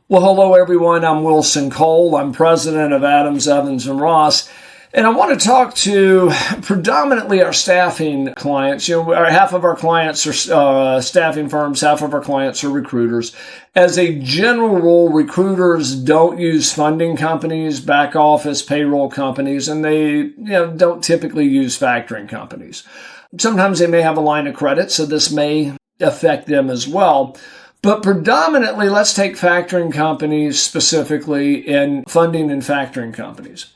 Well, hello, everyone. I'm Wilson Cole. I'm president of Adams, Evans, and Ross. And I want to talk to predominantly our staffing clients. Half of our clients are staffing firms, half of our clients are recruiters. As a general rule, recruiters don't use funding companies, back office, payroll companies, and they don't typically use factoring companies. Sometimes they may have a line of credit, so this may affect them as well. But predominantly, let's take factoring companies specifically and funding and factoring companies.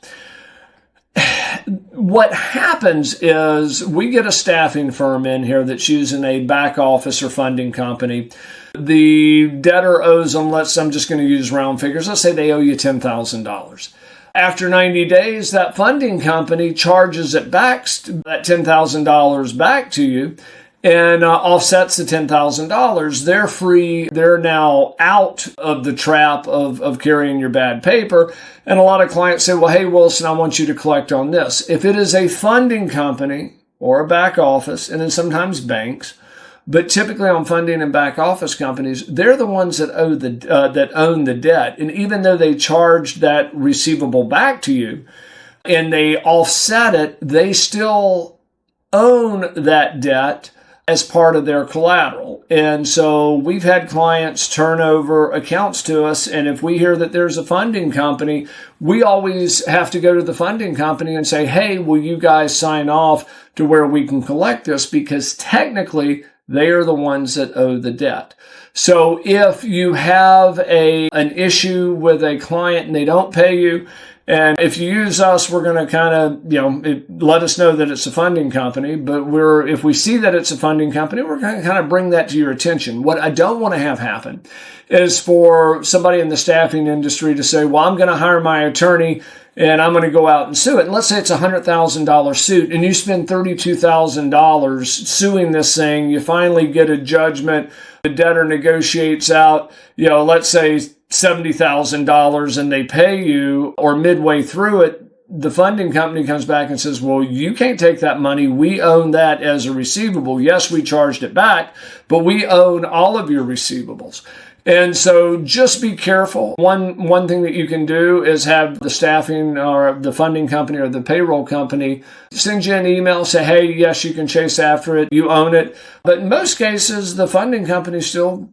What happens is we get a staffing firm in here that's using a back office or funding company. The debtor owes them, I'm just going to use round figures. Let's say they owe you $10,000. After 90 days, that funding company charges it back, that $10,000 back to you, and offsets the $10,000. They're free. They're now out of the trap of carrying your bad paper. And a lot of clients say, well, hey, Wilson, I want you to collect on this. If it is a funding company or a back office, and then sometimes banks, but typically on funding and back office companies, they're the ones that own the debt. And even though they charged that receivable back to you and they offset it, they still own that debt as part of their collateral. And so we've had clients turn over accounts to us, and if we hear that there's a funding company, we always have to go to the funding company and say, hey, will you guys sign off to where we can collect this? Because technically, they are the ones that owe the debt. So if you have an issue with a client and they don't pay you, and if you use us, we're going to kind of, let us know that it's a funding company. But if we see that it's a funding company, we're going to kind of bring that to your attention. What I don't want to have happen is for somebody in the staffing industry to say, well, I'm going to hire my attorney and I'm going to go out and sue it. And let's say it's a $100,000 suit and you spend $32,000 suing this thing. You finally get a judgment. The debtor negotiates out, let's say $70,000 and they pay you, or midway through it, the funding company comes back and says, well, you can't take that money. We own that as a receivable. Yes, we charged it back, but we own all of your receivables. And so just be careful. One thing that you can do is have the staffing or the funding company or the payroll company send you an email, say, hey, yes, you can chase after it. You own it. But in most cases, the funding company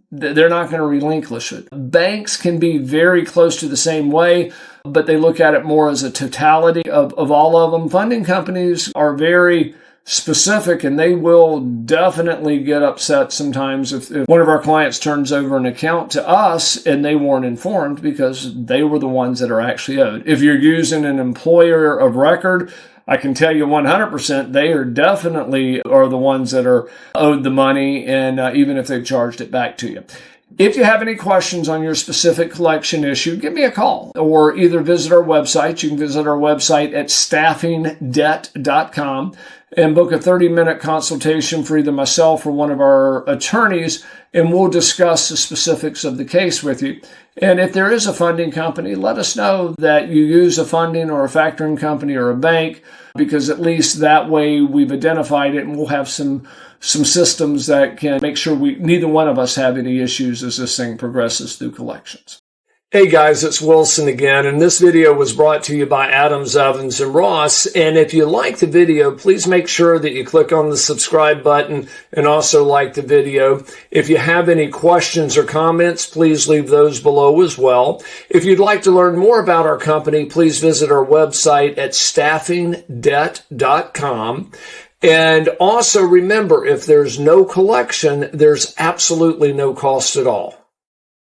they're not going to relinquish it. Banks can be very close to the same way, but they look at it more as a totality of all of them. Funding companies are very specific, and they will definitely get upset sometimes if one of our clients turns over an account to us and they weren't informed because they were the ones that are actually owed. If you're using an employer of record, I can tell you 100% they are definitely the ones that are owed the money, and even if they've charged it back to you. If you have any questions on your specific collection issue, give me a call or either visit our website. You can visit our website at staffingdebt.com and book a 30-minute consultation for either myself or one of our attorneys, and we'll discuss the specifics of the case with you. And if there is a funding company, let us know that you use a funding or a factoring company or a bank, because at least that way we've identified it, and we'll have some systems that can make sure neither one of us have any issues as this thing progresses through collections. Hey guys, it's Wilson again, and this video was brought to you by Adams, Evans, and Ross. And if you like the video, please make sure that you click on the subscribe button and also like the video. If you have any questions or comments, please leave those below as well. If you'd like to learn more about our company, please visit our website at staffingdebt.com. And also remember, if there's no collection, there's absolutely no cost at all.